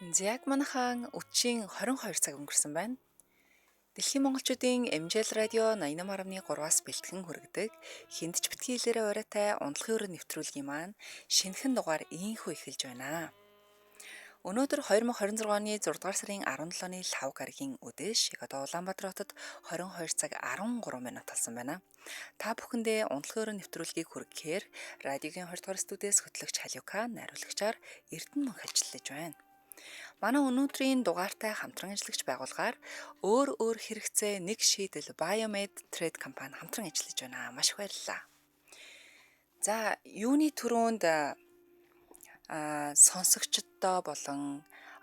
Яг манайхан өчийн 22 цаг өнгөрсөн байна. Дэлхийн монголчуудын MJL радио 88.3-аас бэлтгэн хүргэдэг хэнд ч битгий хэлээрээ оройтой ундлахын өрөө нэвтрүүлгийн маань шинэхэн дугаар ийхүү эхэлж байна. Өнөөдөр 2026 оны 6 дугаар сарын 17-ны 5 гарагийн өдөөш яг одоо Улаанбаатар хотод 22 цаг 13 минут болсон байна. Та бүхэндээ ундлахын өрөө нэвтрүүлгийг хүргэхээр радиогийн 20 дугаар студиэс хөтлөгч Халиука найруулагчаар Эрдэнэ мөн хэлжлэж байна. Манай өнөөдрийн дугаартай хамтран ажиллагч байгууллагаар өөр хэрэгцээ нэг шийдэл Biomed Trade компани хамтран ажиллаж байна. Маш их баярлалаа. За, юуны түрүүнд сонсогчдоо болон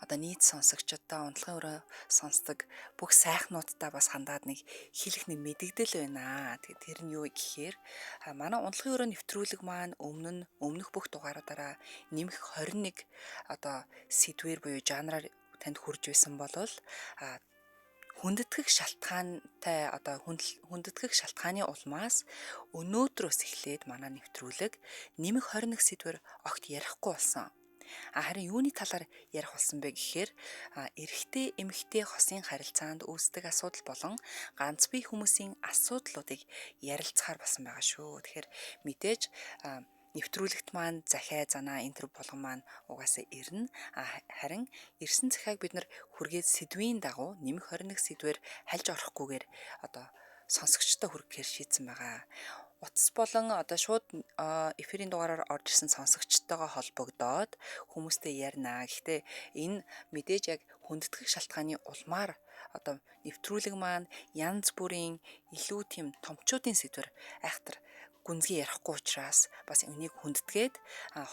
одоо нийт сонсогчдоо ундлахын өрөө сонсдог бүх сайхнуудтай бас хандаад нэг хэлэх нэг мэдэгдэл байна. Тэгээд тэр нь юу гэхээр манай ундлахын өрөө нэвтрүүлэг маань өмнөх бүх дугаараараа нэмэх 21 одоо сэдвэр буюу жанраар танд хүрж байсан болвол хүндэтгэх шалтгааны улмаас өнөөдрөөс эхлээд манай нэвтрүүлэг нэмэх 21 сэдвэр огт ярихгүй болсон. Харин юуны талаар ярих болсон бэ гэхээр эрэгтэй эмэгтэй хосын харилцаанд үүсдэг асуудал болон ганц бие хүмүүсийн асуудлуудыг ярилцахаар болсон байгаа шүү. Тэгэхээр мэдээж нэвтрүүлэгт маань захиа занаа энэ төр болгон маань угаасаа ирнэ. Харин ирсэн захиаг бид нар хүргээд сэдвийн дагуу нэмэх 21 сэдвээр хальж орохгүйгээр одоо сонсогчтой хүргэхээр шийдсэн байгаа. Утас болон одоо шууд эфирийн дугаараар орж ирсэн сонсогчтойгоо холбогдоод хүмүүстэй ярина. Гэхдээ энэ мэдээж яг хүндэтгэх шалтгааны улмаар одоо нэвтрүүлэг маань янз бүрийн илүү тийм томчуудын сэдвэр айхтар гүнзгий ярихгүй учраас бас энийг хүндэтгээд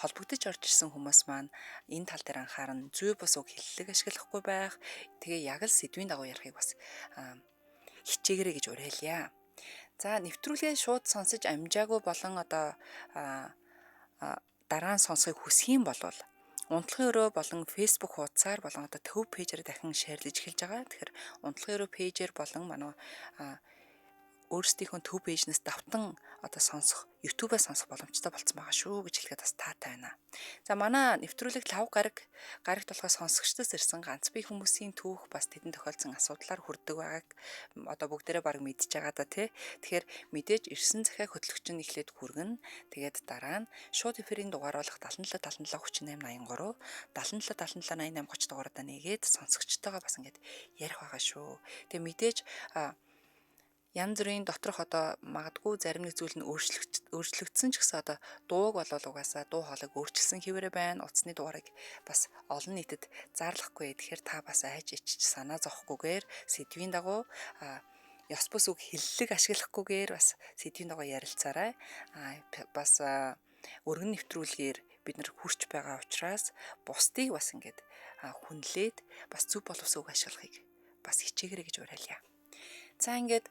холбогдож орж ирсэн хүмүүс маань энэ тал дээр анхааран зүй бус үг хэллэг ашиглахгүй байх. Тэгээ яг л сэдвийн дагуу ярихыг бас хичээгээрэй гэж уриалъя. За, нэвтрүүлгээ шууд сонсож амжаагүй болон одоо дараа нь сонсохыг хүсэх юм бол унтлахын өрөө болон Facebook хуудасаар болон одоо төв пэйжээр дахин шеэрлэж эхэлж байгаа. Тэгэхээр унтлахын өрөө пэйжээр болон манай өөрсдийнхөө төв пэйжнээс давтан одоо сонсох, YouTube-аас сонсох боломжтой болсон байгаа шүү гэж хэлэхэд бас таатай байна. За, манай нэвтрүүлэг 5 гарагт болохоор сонсогчдоос ирсэн ганц бие хүмүүсийн түүх бас тэдэнд тохиолдсон асуудлаар хүрдэг байгааг одоо бүгдээрээ баг мэдж байгаа да тий. Тэгэхээр мэдээж ирсэн захиаг хөтлөгч нь эхлээд хүргэнэ. Тэгээд дараа нь шууд эфирийн дугаар болох 77 77 38 83 77 77 88 30 дугаараа нэгээд сонсогчтойгоо бас ингэж ярих байгаа шүү. Тэгээд мэдээж янз бүрийн доторх одоо магадгүй зарим нэг зүйл нь өөрчлөгдсөн ч гэсэн одоо дууг болол угаасаа дуу хоолойг өөрчилсөн хэвээрээ байна. Утасны дугаарыг бас олон нийтэд заарлахгүй. Тэгэхээр та бас айж ичж санаа зовхгүйгээр сэдвийн дагуу ёс бус үг хэллэг ашиглахгүйгээр бас сэдвийн дагуу ярилцаарай. Бас өргөн нэвтрүүлгээр бид нар хүрч байгаа учраас бусдыг бас ингэж хүнлээд бас зөв боловсон үг ашиглахыг бас хичээгээрэй гэж уриалъя. За, ингэж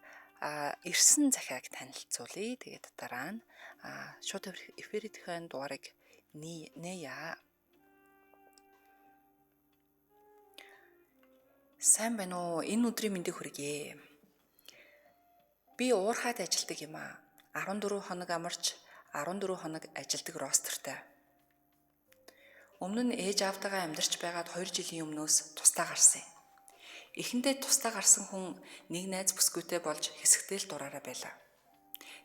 ирсэн захиаг танилцуулъя. Тэгээд дараа нь шууд эфирийн дугаарыг нээе. Сайн байна уу? Энэ өдрийн мэндийг хүргэе. Би уурхайд ажилдаг юм аа. 14 хоног амарч 14 хоног ажилдаг ростертай. Өмнө нь ээж аавтайгаа амьдарч байгаад 2 жилийн өмнөөс тусдаа гарсан юм. Эхэндээ тусдаа гарсан хүн нэг найз бүсгүйтэй болж хэсэгтэл дураараа байлаа.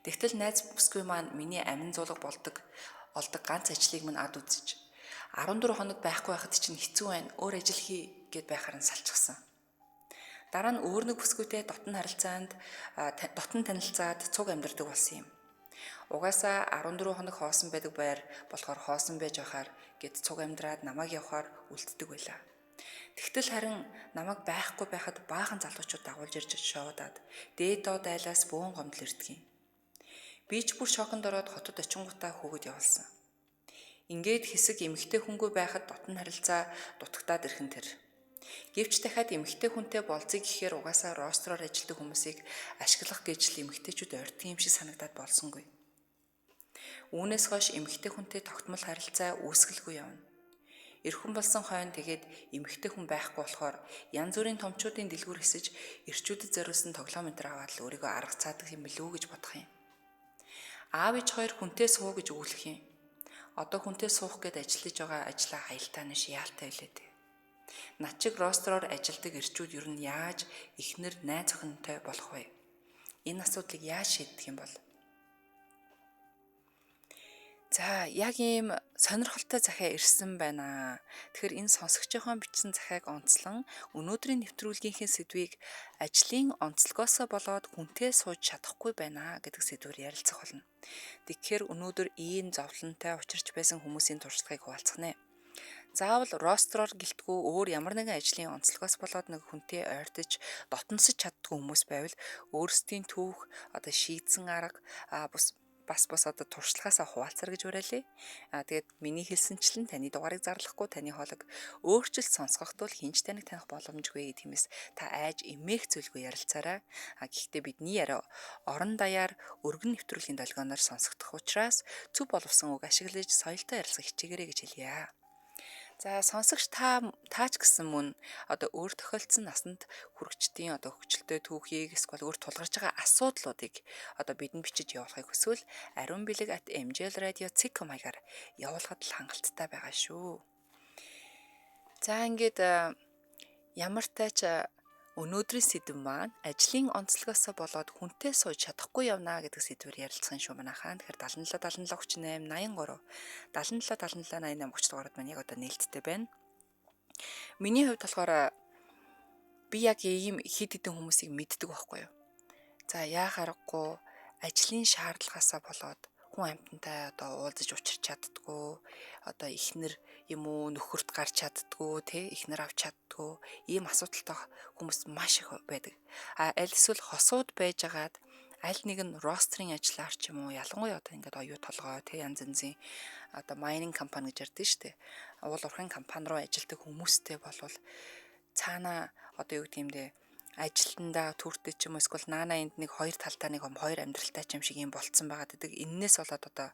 Тэгтэл найз бүсгүй маань миний амин зулга олдог ганц ажлыг минь ад үзэж 14 хоног байхгүй байхад чинь хэцүү байна. Өөр ажил хий гэд байхаар нь салчихсан. Дараа нь өөр нэг бүсгүйтэй дотн танилцаад цуг амьдардаг болсон юм. Угаасаа 14 хоног хоосон байдаг байр болохоор хоосон байж байхаар гэд цуг амьдраад намайг явахаар үлддэг байлаа. Тэгтэл харин намайг байхгүй байхад баахан залуучууд дагуулж ирж шоодаад дээд доод айлаас бөөн гомдол ирдэг юм. Би ч бүр шоконд ороод хотод очингуудаа хөөгд явуулсан. Ингээд хэсэг эмэгтэй хүнгүй байхад дотн харилцаа дутагтаад ирхэн тэр. Гэвч дахиад эмэгтэй хүнтэй болцъё гэхээр угаасаа ростроор ажилладаг хүмүүсийг ашиглах гэж л эмэгтэйчүүд ойртох юм шиг санагдаад болсонгүй. Үүнээс хойш эмэгтэй хүнтэй тогтмол харилцаа үүсгэлгүй явна. Эрхэн болсон хойно тэгээд эмэгтэй хүн байхгүй болохоор янз бүрийн томчуудын дэлгүүр хэсэж эрчүүдэд зориулсан тоглоом энэ аваад л өөрийгөө арга цаадаг юм билүү гэж бодох юм. Аав ээж хоёр хүнтэй суу гэж өгүүлэх юм. Одоо хүнтэй суух гээд ажиллаж байгаа ажлаа хаялтаа нэш яалтай байлээ дээ. Над чиг ростроор ажилладаг эрчүүд ер нь яаж эхнэр найз охинтой болох вэ? Энэ асуудлыг яаж шийдэх юм бол? За, яг ийм сонирхолтой захиа ирсэн байна. Тэгэхээр энэ сонсогчийнхоо бичсэн захиаг онцлон өнөөдрийн нэвтрүүлгийнхээ сэдвийг ажлын онцлогоосоо болоод хүнтэй сууж чадахгүй байна гэдэг сэдвээр ярилцах болно. Тэгэхээр өнөөдөр ийм зовлонтой учирч байсан хүмүүсийн туршлагыг хуваалцах нэ. Заавал ростроор гэлтгүү өөр ямар нэгэн ажлын онцлогоос болоод нэг хүнтэй ойртож дотносож чаддгүй хүмүүс байвал өөрсдийн түүх одоо шийдсэн арга бас одоо туршлагаасаа хуваалцар гэж уриалъя. Тэгээд миний хэлсэнчлэн таны дугаарыг зарлахгүй таны хоолойг өөрчлөлт сонсгохд бол хинч таныг таних боломжгүй тиймээс та айж эмээх зүйлгүй ярилцаарай. Гэхдээ бидний яриа орон даяар өргөн нэвтрүүлгийн долгионоор сонсогдох учраас зөв боловсон үг ашиглаж соёлтой ярилцах хичээгээрэй гэж хэлье. За, сонсогч таач гэсэн мөн одоо өөр тохиолдсон насанд хүрэгчдийн одоо хөгжилтэй түүхийг эсвэл өөр тулгарч байгаа асуудлуудыг одоо бидэнд бичиж явуулахыг хүсвэл ариун бэлэг @mjlradio.com хаягаар явуулахад л хангалттай байгаа шүү. За, ингээд ямар тач өнөөдрийн сэдв маань ажлын онцлогоосоо болоод хүнтэй сууж чадахгүй явна гэдэг сэдвээр ярилцсан шүү манайхаа. Тэгэхээр 77 78 38 83 77 77 88 30 дугаард маань яг одоо нээлттэй байна. Миний хувьд болохоор би яг ийм хид хідэн хүмүүсийг мэддэг байхгүй юу. За, яахаарахгүй ажлын шаардлагаасаа болоод хүн амьтантай одоо уулзаж учирч чаддгүй, одоо эхнэр юм уу нөхөрт гарч чаддгүй, эхнэр авч чаддгүй, ийм асуудалтай хүмүүс маш их байдаг. Аль эсвэл хосууд байжгаад аль нэгэн рострын ажиллаар ч юм уу ялангуяа одоо ингээд оюу толгой янз янзын одоо майнинг компани гэж ярьдэн штэ. Уул уурхайн компани руу ажилладаг хүмүүстэй болвол цаана одоо юу гэдэг юм бэ? Ажилтнаа түүртэй ч юм уу эсвэл наана энд нэг хоёр талдаа нэг хоёр амьдралтай ч юм шиг юм болцсон байгаа гэдэг. Эннээс болоод одоо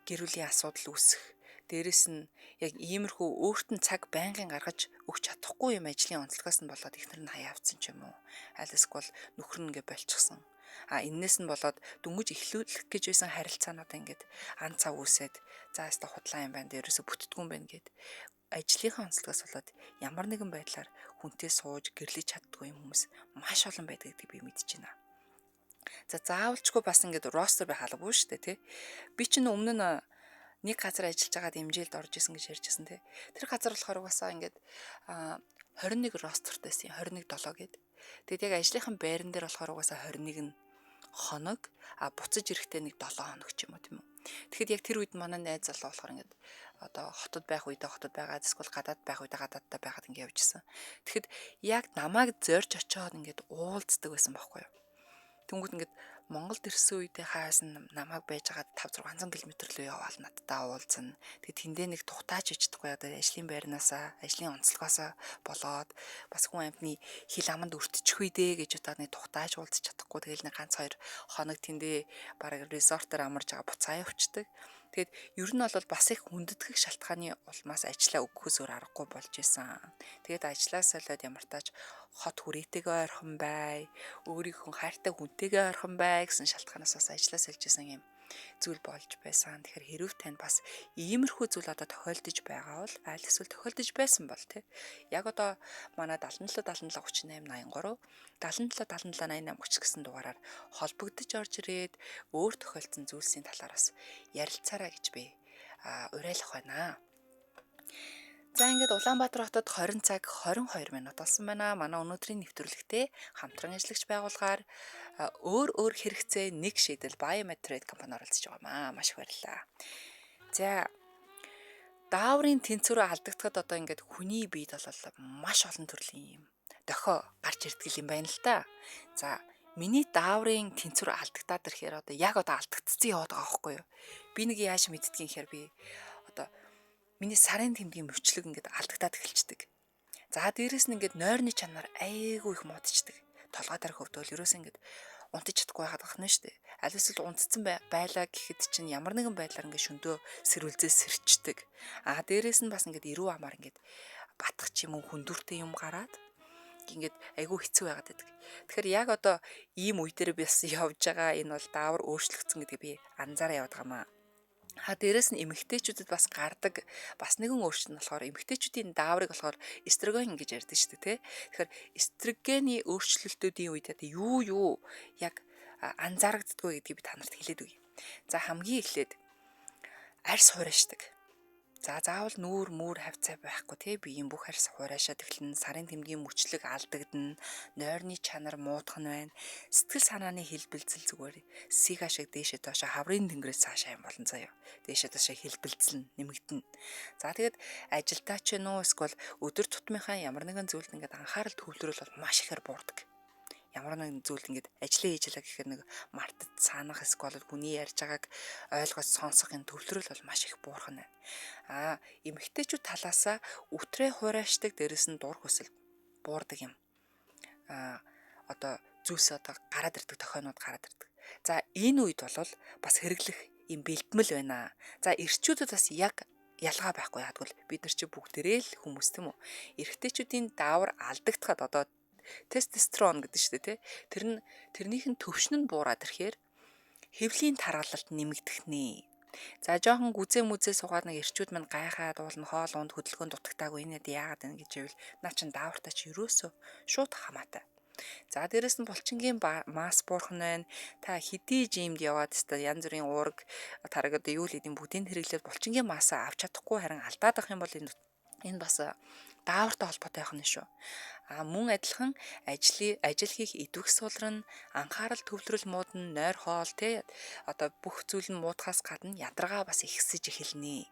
гэр бүлийн асуудал үүсэх. Дээрэс нь яг иймэрхүү өөрт нь цаг байнгын гаргаж өгч чадахгүй юм ажлын онцлогоос нь болоод ихнэр нь хаяа авцсан ч юм уу. Аль эсвэл нөхөр нь ингээ болчихсон. Эннээс нь болоод дөнгөж эхлүүлэх гэж байсан харилцаануудаа ингээд ан цав үсээд за яста худлаа юм байна. Дээрээсээ бүтдгүн байна гэд ажлынхаа онцлогоос болоод ямар нэгэн байдлаар хүнтэй сууж гэрлэж чаддгүй юм хүмүүс маш олон байдаг гэдгийг би мэдэж байна. За, заавалчгүй бас ингээд ростер байх албагүй шүү дээ, тий. Би ч өмнө нь нэг газар ажиллаж байгаа дэмжээлд орж исэн гэж ярьжсэн, тий. Тэр газар болохоор угаасаа ингээд 21 ростертайсэн 21/7 гээд. Тэгээд яг ажлынхан байран дээр болохоор угаасаа 21 хоног буцаж ирэхдээ нэг 7 хоног ч юм уу, тийм үү. Тэгэхэд яг тэр үед манай найз залуу болохоор ингээд одоо хотод байх үедээ хотод байгаа, эсвэл гадаад байх үедээ гадаадтай байгаад ингээд явжсэн. Тэгэхэд яг намайг зорж очиод ингээд уулздаг байсан байхгүй юу. Тэнгүүд ингээд Монголд ирсэн үедээ хаасан намайг байжгаад 500-600 км лөө яваал надтай уулзна. Тэгээд тэндээ нэг тухтаач ичдэггүй одоо ажлын байрнаасаа, ажлын онцлогоосоо болоод бас хүн амьтны хил аманд өртчихвээ дээ гэж удаад нэг тухтаач уулзч чадахгүй. Тэгэл нэг ганц 2 хоног тэндээ бараг резортоор амарж байгаа буцаа явчихдаг. Тэгэд ер нь бол бас их хүндэтгэх шалтгааны улмаас ажиллаа өгөхөөс өөр аргагүй болж исэн. Тэгээд ажлаа солиод ямар тач хот хүрээтэйгээ ойрхон бай, өөрийнхөө хайртай хүнтэйгээ ойрхон бай гэсэн шалтгаанаас бас ажлаа сольж исэн юм зүйл болж байсан. Тэгэхээр хэрв танд бас иймэрхүү зүйл одоо тохиолдож байгаа бол аль эсвэл тохиолдож байсан бол тий. Яг одоо манай 77 77 38 83 77 77 88 30 гэсэн дугаараар холбогдож орж ирээд өөр тохиолдсон зүйлсийн талаараас ярилцаарай гэж би уриалах байна. За, ингээд Улаанбаатар хотод 20 цаг 22 минут болсон байна. Манай өнөөдрийн нэвтрүүлэгтээ хамтран ажиллагч байгууллагаар өөр хэрэгцээ нэг шийдэл Biometric компани оролцож байгаа маа. Маш их баярлалаа. За, дааврын тэнцвэрээ алдагдахад одоо ингээд хүний биед бол маш олон төрлийн юм дохио гарч ирдэг юм байна л да. За, миний дааврын тэнцвэр алдагдаад ирэхээр одоо яг одоо алдагдцсан яваад байгаа байхгүй юу? Би нэг яаж мэддгийг гэхээр би одоо миний сарын тэмдгийн мөвчлөг ингээд алдагдаад эхэлчихдэг. За, дээрэс нь ингээд нойрны чанар айгүй их муудчихдаг. Толгой дарах хөвдөл ерөөс ингээд унтаж чадахгүй байгаад байна шүү дээ. Аль эсвэл унтцсан байлаа гэхэд чинь ямар нэгэн байдлаар ингээд шөндөө сэрүүлзээ сэрчдэг. Дээрэс нь бас ингээд эрүү амаар ингээд батгах ч юм уу хүндүртэй юм гараад ингээд айгүй хэцүү байгаад байдаг. Тэгэхээр яг одоо ийм үе дээр бас явж байгаа энэ бол даавар өөрчлөгдсөн гэдгийг би анзаараа яваад байгаамаа. Дээрэс нь эмэгтэйчүүдэд бас гардаг бас нэгэн өөрчлөлт нь болохоор эмэгтэйчүүдийн дааврыг болохоор эстроген гэж ярьдаг шүү дээ, тэ. Тэгэхээр эстрогений өөрчлөлтүүдийн үед юу яг анзаарагддггүй гэдгийг би та нарт хэлээд өгье. За хамгийн эхлээд арьс хураашдаг. За заавал нүүр мүүр хавцаа байхгүй те биеийн бүх арьс хураашаад эхлэн сарын тэмдгийн мөчлөг алдагдана, нойрны чанар муудах нь байна. Сэтгэл санааны хэлбэлзэл зүгээр сига шиг дээшээ доошо хаврын тэнгэрээс цаашаа юм болон заяа. Дээшээ доошо хэлбэлзэл нэмэгдэнэ. За тэгээд ажилдаа ч нөө эсвэл өдөр тутмынхаа ямар нэгэн зүйлд ингээд анхаарал төвлөрөл бол маш ихээр буурдаг. Ямар нэгэн зүйлд ингээд ажлаа хийж ялаа гэхээр нэг мартад санах эсвэл хүний ярьж байгааг ойлгож сонсох энэ төвлөрөл бол маш их буурах нь байна. Эмэгтэйчүүд талаасаа үтрээ хураашдаг дээрэс нь дур хүсэл буурдаг юм. Зүйлс гараад ирдэг тохиолнууд гараад ирдэг. За энэ үед бол бас хэрэглэх юм бэлтгэл байна. За эрчүүдүүд бас яг ялгаа байхгүй яадгүй бид нар чи бүгдээрээ л хүмүүс тийм үү. Эрэгтэйчүүдийн даавар алдагдахад тестостерон гэдэг шүү дээ, тэ. Тэрнийх нь төвшин нь буураад ирэхээр хэвлийн таргалалт нэмэгдэх нэ. За жоохон гүзээ мүзээ суугаад нэг эрчүүд мань гайхаад уулна хоол унд хөдөлгөөн дутагтаагүй энэ яагаад вэ гэж ивэл наа чин даавартай чи ерөөсөө шууд хамаатай. За дээрэс нь булчингийн масс буурах нь байна. Та хэдий жимд яваад өстой янз бүрийн уураг тараг юу л эдийн бүгдийг хэрэглээд булчингийн массаа авч чадахгүй харин алдаад ах юм бол энэ бас даавартай холбоотой байх нь шүү. Мөн адилхан ажил хийх идэвх суулрын анхаарал төвлөрөл муудна, нойр хоол бүх зүйл нь муудахаас гадна ядаргаа бас ихсэж эхэлнэ.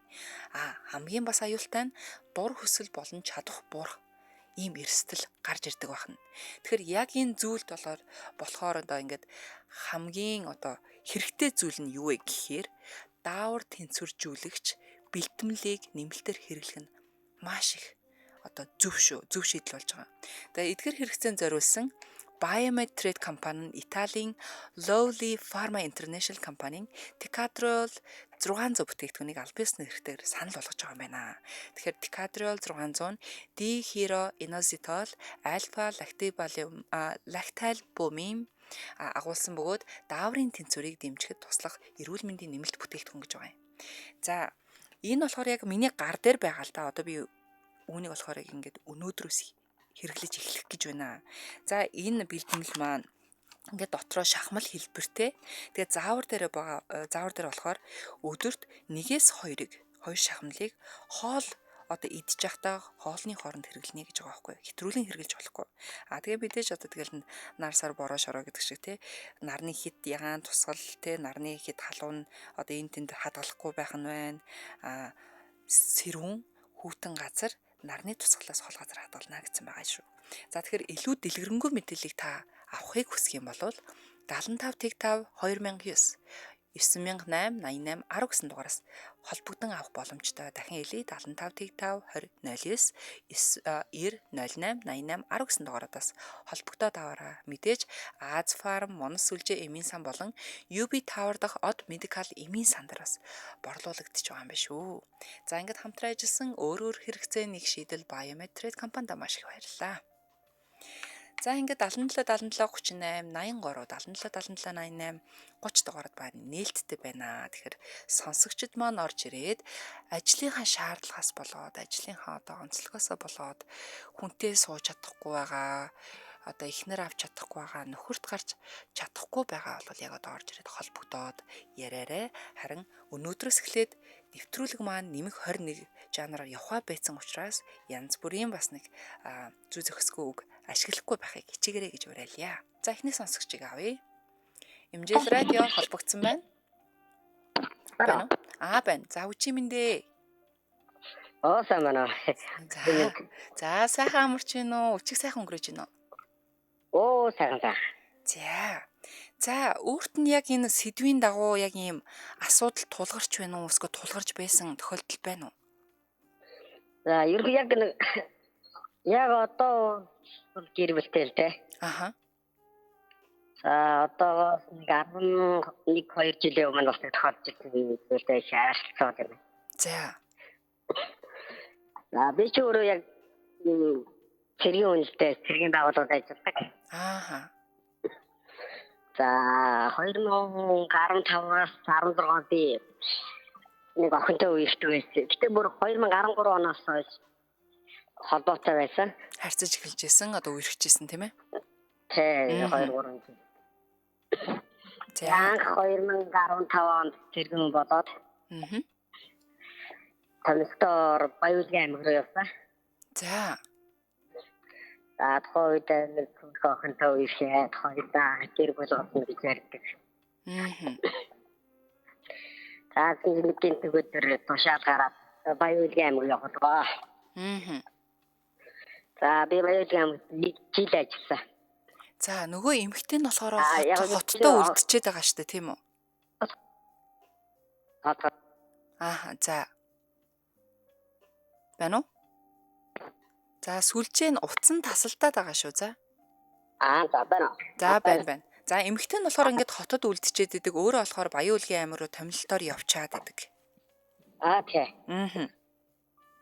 Хамгийн бас аюултай нь дур хүсэл болон чадах буурах ийм эрсдэл гарч ирдэг байна. Тэгэхээр яг энэ зүйлд болохоор ингээд хамгийн хэрэгтэй зүйл нь юу вэ гэхээр даавар тэнцвэржүүлэгч бэлтгэлийг нэмэлтээр хэрэглэх нь маш их зөв шийдэл болж байгаа. Тэгээ эдгээр хэрэгцээнд зориулсан Biomed Trade компани нь Италийн Lowly Pharma International компанийн Decadrol 600 бүтээгдэхүүнийг аль биесны нэрээр санал болгож байгаа юм байна. Тэгэхээр Decadrol 600 D-hydroinositol alpha lactalbumin агуулсан бөгөөд дааврын тэнцвэрийг дэмжихэд туслах эрүүл мэндийн нэмэлт бүтээгдэхүүн гэж байгаа юм. За энэ болохоор яг миний гар дээр байгаа л да. Би үүнийг болохоор ингээд өнөөдрөөс хэрэглэж эхлэх гэж байна. За энэ бэлтгэл маань ингээд дотроо шахмал хэлбэртэй. Тэгээ заавар дээр болохоор өдөрт 1-2 шахмалыг хоол идж явахдаа хоолны хооронд хэрэглэнэ гэж байгаа байхгүй. Хэтрүүлэн хэрэглэж болохгүй. Тэгээ мэдээж тэгэл нар сар бороо шороо гэдэг шиг нарны хит ягаан тусгал нарны хит халуун энэ тэнд хадгалахгүй байх нь байна. Сэрүүн хүүтэн газар нарны тусгалаас хол газар хадгална гэсэн байгаа шүү. За тэгэхээр илүү дэлгэрэнгүй мэдээллийг та авахыг хүсэх юм бол 75 5 2009 9888 10 гэсэн дугаараас холбогдсон авах боломжтой. Дахин хэлье 75 5 2009 90 88 10 гэсэн дугаараас холбогдоод аваарай. Мэдээж Аз Фарм, Монос сүлжээ эмийн сан болон UB Tower дахь Од Medical эмийн сандараас борлуулагдчих байгаа юм байна шүү. За ингээд хамтран ажилласан өөр хэрэгцээ нэг шийдэл Biomed Trade компанид маш их баярлалаа. За ингээд 77 77 38 83 77 77 88 30 дугаард байна. Нээлттэй байна. Тэгэхээр сонсогчд маань орж ирээд ажлынхаа шаардлагаас болоод ажлынхаа онцлогоосоо болоод хүнтэй сууж чадахгүй байгаа, эхнэр авч чадахгүй байгаа, нөхөрт гарч чадахгүй байгаа бол яг орж ирээд холбогдоод яриарай. Харин өнөөдрөөс эхлээд нэвтрүүлэг маань нэмэх 21 жанраар явхаа байсан учраас янз бүрийн бас нэг зүй зохисгүй үг ашиглахгүй байхыг хичээгээрэй гэж уриалъя. За эхний сонсогчийг авъя. Имжэл радио холбогдсон байна. Байна. За үчи минь. Сайн байна. За сайхан амарч гин үү? Өчиг сайхан өнгөрөөж гин үү? Сайхан. За өөрт нь яг энэ сэдвийн дагуу яг ийм асуудал тулгарч байна уу? Эсвэл тулгарч байсан тохиолдол байна уу? За яг одоо гэр бүлтэй л дээ. За одоо 11-2 жилийн өмнө бас тохиолдож ирсэн шаардлагатай юм. За би ч өөрөө яг цэргийн үнэлтэй цэргийн байгууллагад ажилладаг. За 2015-аас 16 би нэг охинтой үеэртэй байсан. Гэтэ бүр 2013 оноос хойш холбоотой байсан. Харьцаж эхэлж исэн, одоо үерхчихсэн тийм ээ? Тэ 2 3 жил. За. Анх 2015 онд тэргэн болоод Томстоор Баяулгийн аймаг руу явсан. За. За тухайд нэг охинтой үеэрээ хоёрдаа тэр болгосон гэж ярьдаг. За зингийн төгөөдөр тушаал гараад Баяулгийн аймаг яваад байгаа. За би Баяулгийн аймагт нэг жил ажилласан. За нөгөө эмэгтэй нь болохоор хоттой үлдчихэд байгаа шүү дээ тийм үү? За. Байна уу? За сүлжээ нь утсан тасалдаад байгаа шүү за. За байна. За байна. За эмэгтэй нь болохоор ингээд хотод үлдчихэд идэг, өөрөө болохоор Баяулгийн аймаг руу томилтоор явчаад идэг. Тий.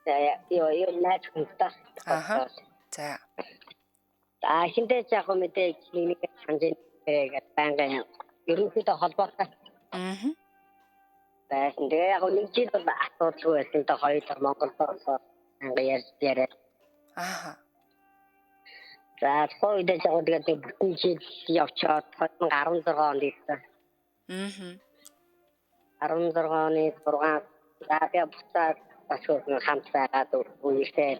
За ёо наач хүнтэй. За. За хинтээ яг мэдээ нэг санжээгээд бангаан ерөнхийдөө холбоотой. Байсан. Тэгээ яг нэг жил бол асуудалгүй байсан. Тэ хоёулаа Монголд орсон. Ярьж. За хоёулаа яг тэгээд бүтэн жил явчаад 2016 онд ирсэн. 16 оны 6 за би буцаад бас хамт байгаад үеэртэй.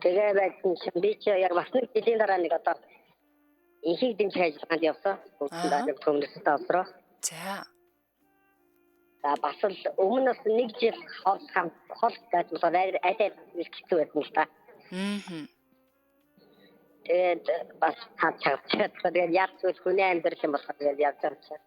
Тэгээ байсан би ч яг бас нэг жилийн дараа нэг одоо ихийг дэмжих ажиллагаанд явсан. Бүгд төмөрсөд авсраа. За. За бас л өмнөөс нэг жил хол гэж болоод айдаа хэцүү байсан л та. Тэгээд бас хацаад тэгээд яаж ч хүний амьдрал юм болохоор тэгээд явж байгаа.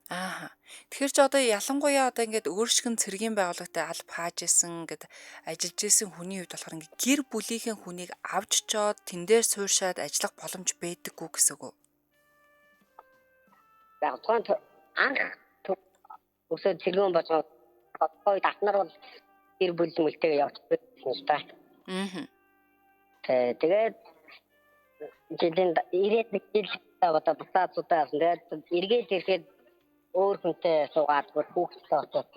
Тэгэхээр ч одоо ялангуяа одоо ингээд өөрсгөн цэргийн байгууллагатай алба хааж исэн гэд ажиллаж исэн хүний хувьд болохоор ингээд гэр бүлийнхэн хүнийг авч чоод тэн дээр сууршаад ажиллах боломж байдаггүй гэсэн үг үү? Яг тухайн анх өсөө цэргэн божоо одоо татнаар бол гэр бүл мүлтэйгээ явж байсан л та. Тэгээд жилийн ирээд нэг жил одоо буцаад судаа тэгээд эргээд ирэхэд өөр хүнтэй суугаад хүүхдтэй очоод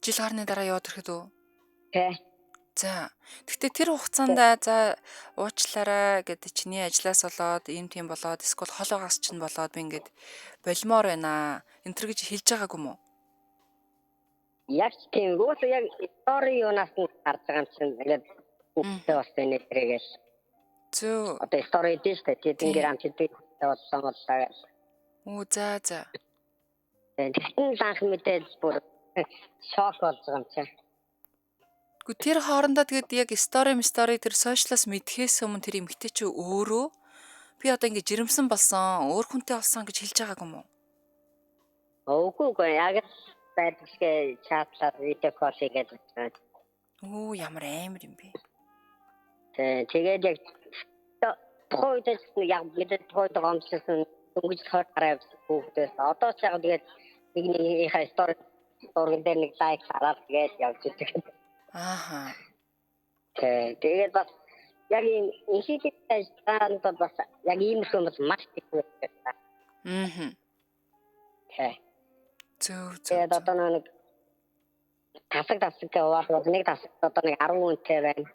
жил гарны дараа яваад ирэхэд үү? Тий. За. Гэхдээ тэр хугацаанд за уучлаарай гэдэг чиний ажлаас болоод ийм тийм болоод эсвэл хоолоогоос чинь болоод би ингээд болимоор байна. Энтэр гэж хэлж байгаагүй юм уу? Яг тийм үгүй яг стори юунаас нь гарч байгаа юм чинь ингээд хүүхдтэй бас энэ хэрэгээс. Зөө. Одоо стори дэс тэгээд ингээд амттай болсон боллаа. За. Тэгсэн анх мэдээж бүр шок болж байгаа юм чинь. Гэхдээ тэр хоорондоо тэгээд яг стори тэр сошиалаас мэдхээс өмнө тэр эмэгтэй чи өөрөө би одоо ингэ жирэмсэн болсон, өөр хүнтэй болсон гэж хэлж байгаагүй юм уу? Үгүй яг байдалтай чатлаар видео кол хийгээд байна. Ямар амар юм бэ? Тэгээд яг тухайд яг мэдээд тухайд гомцсон дөнгөж 20 гараа хүүхдээс одоо ч яг тэгээд нэг ихэ стори дээр нэг лайк хараад тэгээд явж байгаа. Тэгээд бас яг энэ инхийдээ ажлаанд бас яг ийм хүмүүс маш их байна. Тэгээд одоо нэг тасаг яваад нэг тасаг одоо нэг 10 хүнтэй байна.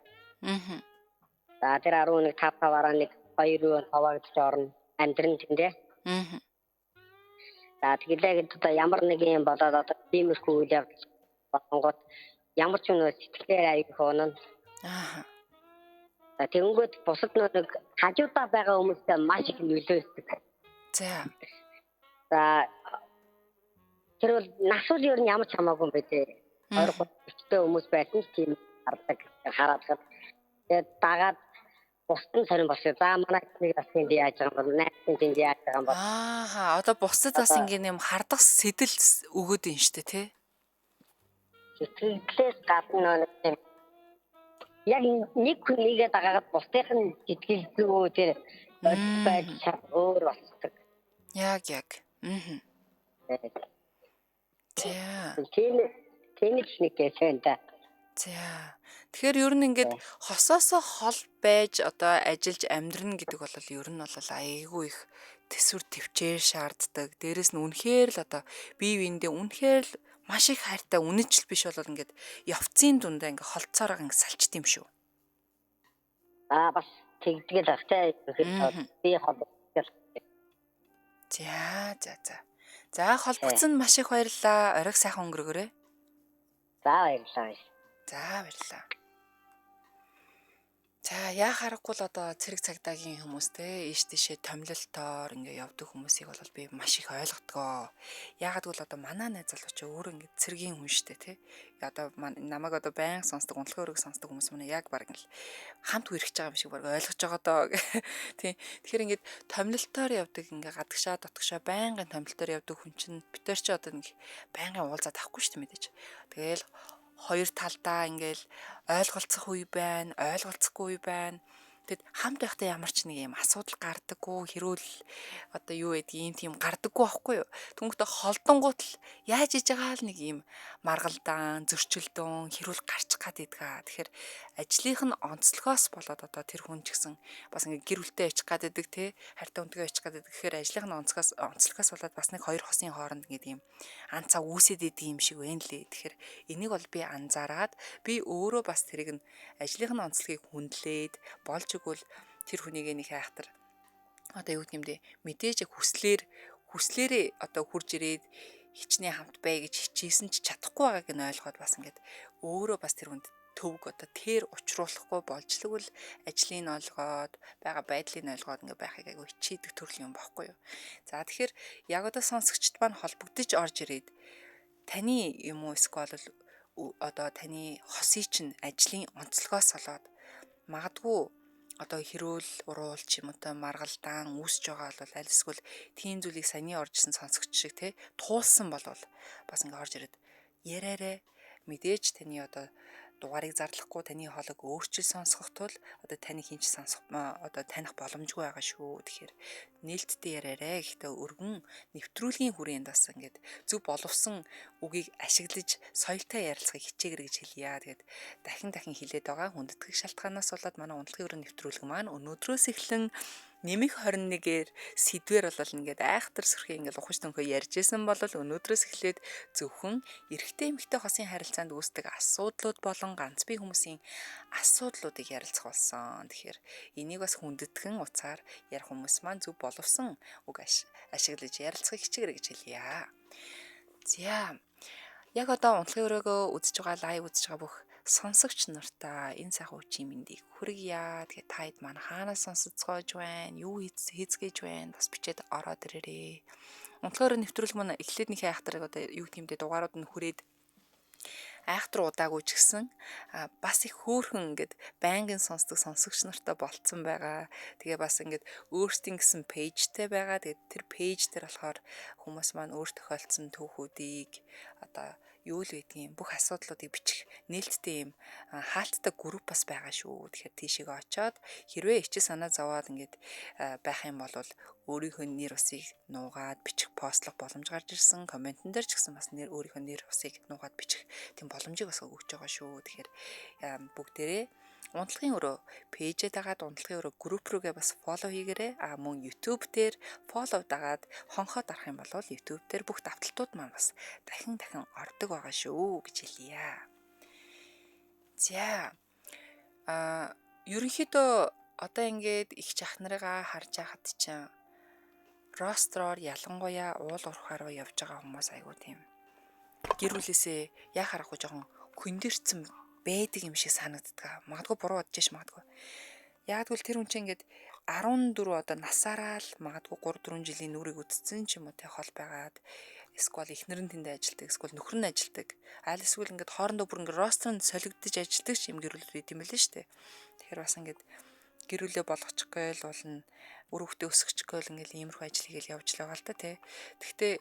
За тэр 10 нэг 5-5-аараа нэг 2 хаваагч орно. Амьдрын тэндээ. За тэгээд одоо ямар нэг юм болоод одоо тиймэрхүү үйл явдал болгонгод ямар ч нэг сэтгэлээр аяг хоонно. Тэнгүүд бусад нэг хажуудаа байгаа хүмүүстэй маш их нөлөөлдөг. За тэр бол насвал ер нь ямар ч хамаагүй юм бэ те. 20-30 хүмүүс байсан тийм хараад тэгээд дагаад бусдын сарын болсон. За манай нэг бас ингэ яаж байгаа юм бол найзын тэнд яаж байгаа юм бол. Одоо бусдад бас ингэ юм хардах сэтэл өгөөд юм штэ тий. Сэтгэлээс гадна нэг яг нэг хүнийгээ дагаад бусдын сэтгэлзүү тэр байж өөр болдог. Яг. Тийм ч нэг гэсэн та. Тэгэхээр ер нь ингээд хосоосоо хол байж одоо ажиллаж амьдрна гэдэг бол ер нь бол айгүй их төсвөр төвчээр шаарддаг. Дээрэс нь үнэхээр л одоо бие биендээ үнэхээр л маш их хайртай үнэнчил биш бол ингээд явцын дундаа ингээд холцоороо ингээд салчт юм шүү. Бас тэгдэл ах те би холбогдсон. За холбогдсон маш их баярлалаа. Оройг сайхан өнгөрөөрэй. За баярлалаа. За баярлалаа. За яа харахгүй л одоо цэрэг цагдаагийн хүмүүстэй ийш тийшээ томилолтоор ингээ явдаг хүмүүсийг бол би маш их ойлгодгоо. Яагаад гэвэл одоо манай найз залууч өөр ингээ цэргийн хүн штэ тий. Одоо намайг одоо байнга сонсдог, унтлагын өрөөг сонсдог хүмүүс мань яг баг л хамт үргэж байгаа юм шиг баг ойлгож байгаа доо. Тий. Тэгэхээр ингээ томилолтоор явдаг ингээ гадагшаа дотгошоо байнгын томилолтоор явдаг хүн чинь битэр чи одоо нэг байнгын уулзаад авахгүй штэ мэдээж. Тэгэл хоёр талдаа ингээл ойлголцох үе байна, ойлголцохгүй үе байна. Тэгэд хамт байхдаа ямар ч нэг юм асуудал гардаггүй, хэрүүл одоо юу гэдгийг тийм гардаггүй байхгүй юу? Түнхтээ холдонгууд л яаж иж байгаа л нэг юм маргалдаан, зөрчилдөөн, хэрүүл гарчих гад идгээ. Тэгэхээр ажлынх нь онцлогоос болоод одоо тэр хүн ч гэсэн бас ингээ гэр бүлтэй очих гад идэг те, хайртай хүнтэйгээ очих гад идэг. Тэгэхээр ажлынх нь онцлогоос болоод бас нэг хоёр хосын хооронд ингээ юм анцаа үүсэт идэг юм шиг байна лээ. Тэгэхээр энийг бол би анзаараад би өөрөө бас тэрийг нь ажлынх нь онцлогийг хүндлээд болж игэл тэр хүнийг нэг хайхтар одоо юу гэмдэ мэдээж хүслээрээ одоо хурж ирээд хичнээн хамт бай гэж хичээсэн ч чадахгүй байгааг нь ойлгоод бас ингээд өөрөө бас тэр хүнд төвг одоо тэр учруулахгүй болжлогвол ажлыг нь олгоод байгаа байдлыг нь олгоод ингээ байхыг айгу хичээдэг төрлийн юм багхгүй юу. За тэгэхээр яг одоо сонсогчд маань холбогдож орж ирээд таны юм уу эсвэл одоо таны хосыг чинь ажлын онцлогоос болоод магадгүй одоо хэрүүл уруул ч юм уу маргалдаан үүсэж байгаа бол аль эсвэл тийм зүйлийг саяны оржсэн сонсогч шиг те туулсан болвол бас ингээ орж ирээд яраарэ мэдээж таны одоо дугаарыг зарлахгүй таны хоолойг өөрчил сонсгох тул одоо таны хинч сонсох одоо таних боломжгүй байгаа шүү. Тэгэхээр нээлттэй яриарэ. Гэхдээ өргөн нэвтрүүлгийн хүрээнд бас ингээд зөв боловсон үгийг ашиглаж соёлтой ярилцахыг хичээгэр гэж хэлье. Тэгээд дахин хэлээд байгаа хүндэтгэх шалтгаанаас болоод манай унтлагын өрөө нэвтрүүлэг маань өнөөдрөөс эхлэн нэмэх 21-ээр сэдвэр бол ингээд айхтар сөрхий ингээд ухаж төнхөө ярьжсэн бол өнөөдрөөс эхлээд зөвхөн эрэгтэй эмэгтэй хосын харилцаанд үүсдэг асуудлууд болон ганц бие хүмүүсийн асуудлуудыг ярилцах болсон. Тэгэхээр энийг бас хүндэтгэн уцаар ярих хүмүүс маань зөв боловсон үг ашиглаж ярилцахыг хичээгэр гэж хэлье. За яг одоо унтлагын өрөөгөө үзэж байгаа лайв үзэж байгаа бүх сонсогч нартаа энэ сайхан үчийн мэндийг хүргье. Тэгээ таад маань хаанаас сонсоцгоож байна, юу хийцгээж байна, бас бичээд ороод ирээрээ. Унтлагын өрөө нэвтрүүлэг маань эхлээд нэг айхтар одоо юу гэмдэ дугаарууд нь хүрээд айхтар удаагүй ч гэсэн бас их хөөрхөн ингээд байнгын сонсдог сонсогч нартай болцсон байгаа. Тэгээ бас ингээд өөрсдийн гэсэн пэйжтэй байгаа. Тэгээд тэр пэйж дээр болохоор хүмүүс маань өөр тохиолдсон түүхүүдийг одоо юу л гэдгийг бүх асуудлуудыг бичих нээлттэй юм хаалттай групп бас байгаа шүү. Тэгэхээр тийшээ очоод хэрвээ ичил санаа зовоод ингээд байх юм бол өөрийнхөө нэр усыг нуугаад бичих постлох боломж гарч ирсэн. Комментэн дээр ч гэсэн бас өөрийнхөө нэр усыг нуугаад бичих тийм боломжийг бас өгч байгаа шүү. Тэгэхээр бүгдээрээ унтлагын өрөө пэйжээ дагаад унтлагын өрөө групп рүүгээ бас фоллоу хийгээрэй. Мөн YouTube дээр фоллоу дагаад хонхоод арах юм бол YouTube дээр бүх давталтууд маань бас дахин ордог байгаа шүү гэж хэлье. За ерөнхийдөө одоо ингээд их чах нарыгаа харж байхад чинь ростроор ялангуяа уул уурхаар руу явж байгаа хүмүүс айгуу тийм гэр бүлээсээ яа харахгүй жоохон хөндөрцөн байдаг юм шиг санагддаг. Магадгүй буруу бодож ш магадгүй. Яг л тэр хүн чинь ингээд 14 одоо насаараа л магадгүй 3-4 жилийн нүрийг үтцсэн ч юм уу те хол байгаад эсвэл эхнэр нь тэндээ ажилтдаг, эсвэл нөхөр нь ажилтдаг. Аль эсвэл ингээд хоорондоо бүр ингээд ространд солигдож ажилтдаг юм гэр бүл байт юм байлээ шүү дээ. Тэгэхээр бас ингээд гэр бүлээ болгочих гээл болно. Үр хөвгтөө өсгөчих гээл ингээд иймэрхүү ажил хийгээл явж л байгаа л та те. Гэхдээ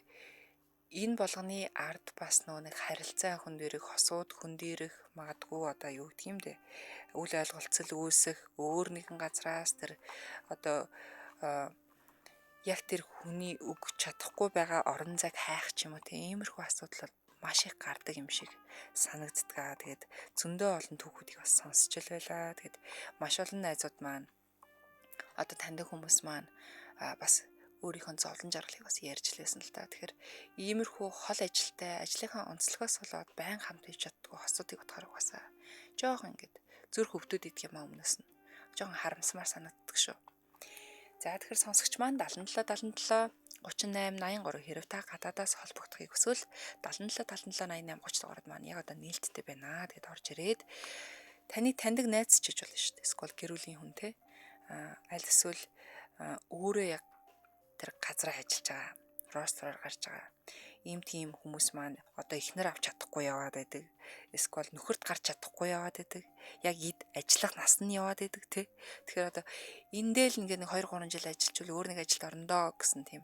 энэ болгоны ард бас нэг харилцаа хүндэрэх, хосууд хүндэрэх магадгүй одоо юу гэх юм бэ? Үл ойлголцол үүсэх, өөр нэгэн газраас тэр одоо яг тэр хүний өгч чадахгүй байгаа орон зайг хайх ч юм уу тиймэрхүү асуудал маш их гардаг юм шиг санагддаг. Тэгээд зөндөө олон түүхүүдийг бас сонсч л байлаа. Тэгээд маш олон найзууд маань одоо таньдаг хүмүүс маань бас өөрийнхөө зовлон жаргалыг бас ярьж лээсэн л та. Тэгэхээр иймэрхүү хол ажилтай ажлынхаа онцлогоос болоод байн хамт хийж чаддгүй хосуудыг бодохоор угаасаа жоохон ингээд зүрх өвдөд идэх юм аа өмнөөс нь. Жоохон харамсмаар санагддаг шүү. За тэгэхээр сонсогч маань 77 77 38 83 хэрв та гадаадаас холбогдохыг хүсвэл 77 77 88 30 дугаард маань яг одоо нээлттэй байна. Тэгэд орж ирээд таны таньдаг найз ч гэж болно шүү дээ. Эсвэл гэр бүлийн хүн те. Аль эсвэл өөрөө яг тэр газараа ажиллаж байгаа, ростороор гарч байгаа ийм тийм хүмүүс маань одоо ихнэр авч чадахгүй яваад байдаг. Эсвэл нөхөрт гарч чадахгүй яваад байдаг. Яг ажиллах нас нь яваад байдаг тий. Тэгэхээр одоо эндээ л ингээд 2 3 жил ажиллажвал өөр нэг ажилд орондоо гэсэн тийм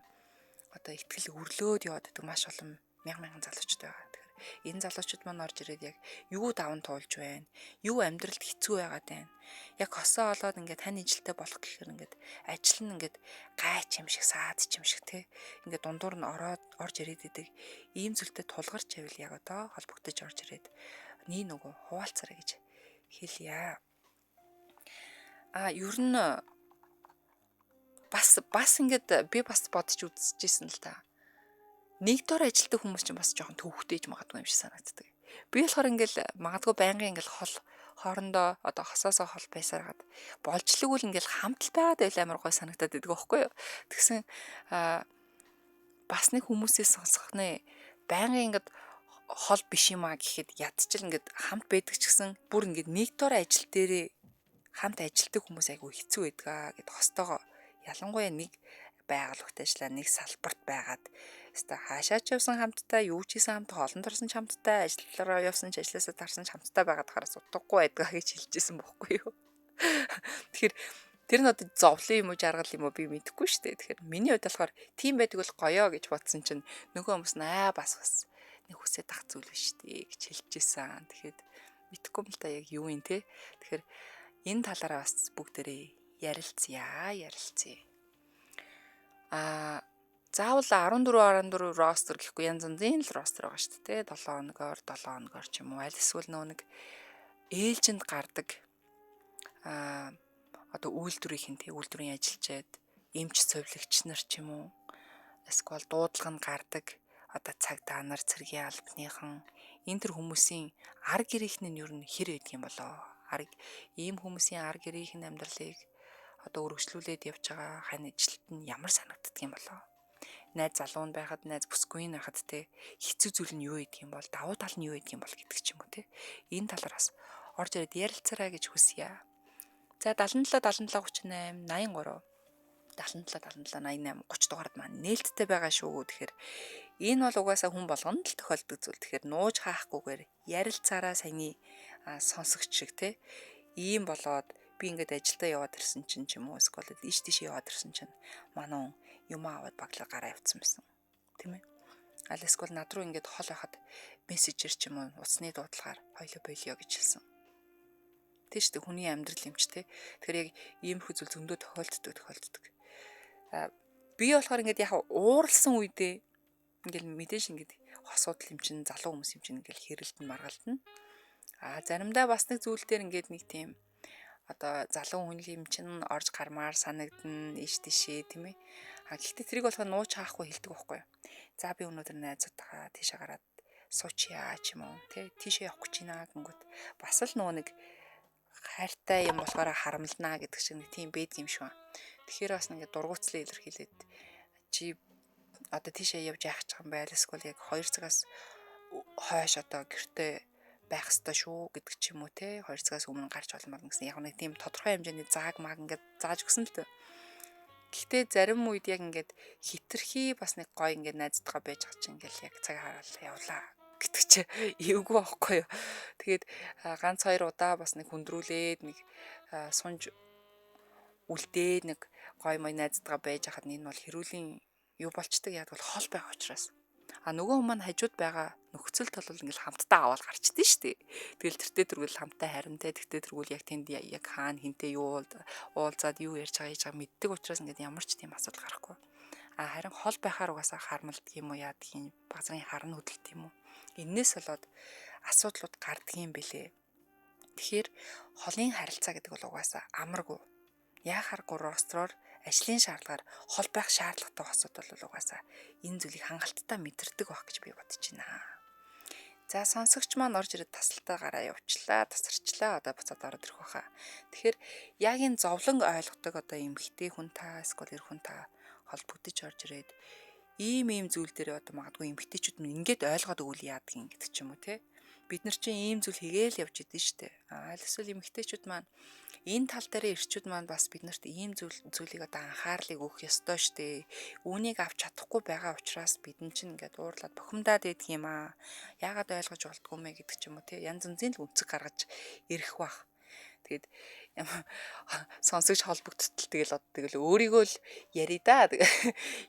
одоо ихтгэл өрлөөд яваад байдаг маш олон мянган залуучууд байгаа. Тэгэхээр энэ залуучууд маань орж ирээд яг юу даван туулж байна? Юу амьдралд хэцүү байгаад байна? Яг хосоо олоод ингээд тань ижилтэй болох гэхээр ингээд ажил нь ингээд гайч юм шиг саад ч юм шиг те ингээд дундуур нь орж ирээд идэг ийм зүйлтэй тулгарч байвал яг одоо холбогдож орж ирээд нөгөө хуваалцараа гэж хэлье. Ер нь бас ингээд би бас бодож үзчихсэн л та. Нэг дор ажилтдаг хүмүүс чинь бас жоохон төвхтэйж магадгүй юм шиг санагддаг. Би болохоор ингээл магадгүй байнгын ингээл хол хоорондоо одоо хосоосоо хол байсараад болжлоггүй ингээл хамтл байгаад байл амар гой санагдаад байдаг байхгүй юу. Тэгсэн бас нэг хүмүүсээс сонсох нэ байнгын ингээд хол биш юм а гэхэд ядчил ингээд хамт байдаг ч гэсэн бүр ингээд нэг дор ажил дээрээ хамт ажилтдаг хүмүүс айгүй хэцүү байдаг гэд хостоогоо ялангуяа нэг байгууллагт ажиллаа нэг салбарт байгаад өстой хаашаа ч явсан хамтдаа юу ч хийсэн хамтдаа хоолнд орсон ч хамтдаа ажиллаараа явсан ч ажилласаа тарсан ч хамтдаа байгаад хараас утгагүй байдгаа гэж хэлжсэн бохгүй юу. Тэгэхээр тэр нь одоо зовлон юм уу жаргал юм уу би мэдэхгүй шүү дээ. Тэгэхээр миний хувьд болохоор тийм байдаг бол гоёо гэж бодсон чинь нөгөө хүмүүс бас нэг хүсээ дах зүйл биш дээ гэж хэлжсэн. Тэгэхээр мэдэхгүй юм л та яг юу юм те. Тэгэхээр энэ талаараа бас бүгдээрээ ярилцъя. Заавал 14 ростер гэхгүй янз янзын л ростер байгаа шүү дээ. 7 хоногор ч юм уу. Аль эсвэл нэг ээлжинд гардаг одоо үйлдвэрийн ажилчид, эмч совилогч нар ч юм уу. Эсвэл дуудлаганд гардаг одоо цагдаа нар, цэргийн албаныхан энэ төр хүмүүсийн ар гэрийнх нь юу н хэр байдаг юм болоо. Ийм хүмүүсийн ар гэрийнх нь амьдралыг одоо өргөжлүүлээд явж байгаа хань ажилт нь ямар санагддаг юм болоо. Найз залуу байхад, найз бүсгүй байхад те хэцүү зүйл нь юу гэдэг юм бол, давуу тал нь юу гэдэг юм бол гэдэг ч юм уу те. Энэ талаараас орж ирээд ярилцараа гэж хүсье. За 77 77 38 83 77 77 88 30 дугаард маань нээлттэй байгаа шүү. Тэгэхээр энэ бол угаасаа хүн болгонд л тохиолдог зүйл. Тэгэхээр нууж хаахгүйгээр ярилцаараа саяны сонсогч шиг те ийм болоод би ингээд ажилдаа яваад ирсэн чинь ч юм уу эсвэл ийш тийш яваад ирсэн чинь манаа юм аваад баглаа гараа явцсан байсан. Тийм ээ. Аль эсвэл над руу ингээд хол байхад мессежэр ч юм уу уцсны дуудлагаар хойло гэж хэлсэн. Тийш үү хүний амьдрал юм ч те. Тэгэхээр яг иймэрхүү зүйл зөндөө тохиолддог. Би болохоор ингээд яг ууралсан үедээ ингээд мэдээж ингээд хосуудл юм чин залуу хүмүүс юм чин ингээд хэрэлдэн маргалтна. Заримдаа бас нэг зүйл дээр ингээд нэг тийм одоо залуу хүн юм чин орж гармаар санагдана ийш тийшээ тийм ээ. Гэхдээ тэрийг болохоор нууж хаахгүй хэлдэг байхгүй юу. За би өнөөдөр найзуудтайгаа тийшээ гараад суучья ч юм уу тий тийшээ явах гэж байна гингүүт бас л нөгөө нэг хайртай юм болохоор харамлнаа гэдэг шиг нэг тийм байдаг юм шиг. Тэгэхээр бас ингээд дургуцлаа илэрхийлээд чи одоо тийшээ явж яах ч юм байл эсвэл яг 2 цагаас хойш одоо гэртээ байх ёстой шүү гэдэг ч юм уу те 2 цагаас өмнө гарч олмоор гэсэн яг нэг тийм тодорхой хэмжээний зааг маг ингээд зааж өгсөн л тээ. Гэхдээ зарим үед яг ингээд хитрхи бас нэг гой ингээд найздгаа байж байгаа чинь ингээл яг цаг хараал явлаа гэдэг чи эвгүй байхгүй юу. Тэгээд ганц 2 удаа бас нэг хүндрүүлээд нэг сунж үлдээд нэг гой мой найздгаа байж хахад энэ бол хэрүүлийн юу болчдөг яг бол хол байгаа учраас. Нөгөө хүмүүс маань хажууд байгаа нөхцөлд бол ингээл хамтдаа аваад гарчдээ штэ. Тэгэл тэртээ тэргүүл хамтдаа харимтай тэгтээ тэргүүл яг тэнд яг хаана хинтээ юу уулзаад юу ярьж байгаа мэддэг учраас ингээд ямар ч тийм асуудал гарахгүй. Харин хол байхаар угаасаа хармалдаг юм уу яадаг юм базарын харна хөдөлт юм уу. Эннээс болоод асуудлууд гардаг юм бэлээ. Тэгэхээр холын харилцаа гэдэг бол угаасаа амаргүй. Яахааргүй ростроор ажлын шаардлагаар хол байх шаардлагатай асуудал бол угаасаа энэ зүйлийг хангалттай мэдэрдэг байх гэж би бодож байна. За сонсогч маань орж ирээд тасалтай гараа явуулчлаа, тасарчлаа. Одоо буцаад ороод ирэх байхаа. Тэгэхээр яг энэ зовлон ойлгодог одоо эмгхтэй хүн та, эсвэл эр хүн та холбогдож орж ирээд ийм зүйл дээр одоо магадгүй эмгхтэйчүүд нь ингээд ойлгоод өгвөл яадаг юм гэдэг ч юм уу те. Бид нар чинь ийм зүйл хийгээл явж идэв штэ. Аль эсвэл эмгхтэйчүүд маань энэ тал дээр ирчүүд маань бас биднэрт ийм зүйлийг одоо анхаарлыг өгөх ёстой штэ. Үүнийг авч чадахгүй байгаа учраас бидэн чинь ингээд уурлаад бухимдаад идэх юм аа. Яагаад ойлгож болдгоо мэ гэдэг ч юм уу те. Янз янзын л үнцэг гаргаж ирэх бах. Тэгэд сонсогч холбогдтол тэгэл өөрийгөө л яри да.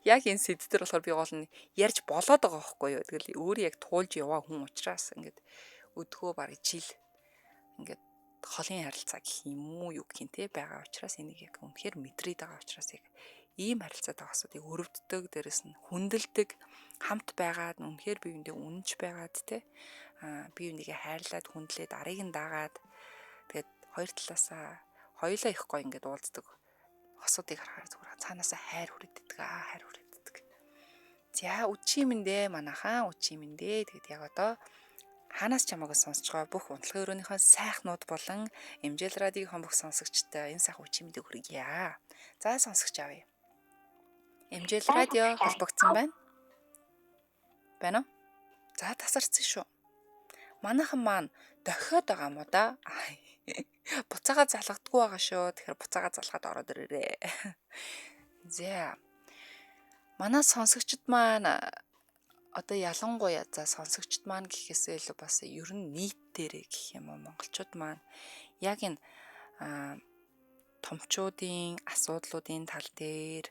Яг энэ сэдв дээр болохоор би гол нь ярьж болоод байгаа байхгүй юу. Тэгэл өөрөө яг туулж яваа хүн учраас ингээд өдгөө бараг жил ингээд холын харилцаа гэх юм уу юу гэх юм те байгаа учраас энийг яг үнэхээр мэдрээд байгаа учраас яг ийм харилцаатай асуудыг өрөвддөг, дээрэс нь хүндэлдэг, хамт байгаад үнэхээр бие биендээ үнэнч байгаад те бие биендээ хайрлаад хүндлээд арыг нь дагаад тэгээд хоёр талаасаа хоёулаа их гоё ингээд уулздаг асуудыг харахаар зүгээр цаанаасаа хайр хүрээддэг. За үчимэндээ манайхаа үчимэндээ тэгээд яг одоо ханаас ч хамаагүй сонсож байгаа бүх унтлагын өрөөнийхөө сайхнууд болон Эмжэл радиогийн бүх сонсогчтой энэ сайхан үчимэндээ хүргье. За сонсогч авъя. Эмжэл радио холбогдсон байна. Байна уу? За тасарсан шүү. Манайхан маань дохиод байгаа мó да. Буцаага залгадаггүй байгаа шүү. Тэгэхээр буцаага залгаад ороод ирээрээ. За. Манай сонсогчд маань одоо ялангуяа за сонсогчд маань гэхээсээ илүү бас ер нь нийт дээрээ гэх юм уу монголчууд маань яг энэ томчуудын асуудлуудын тал дээр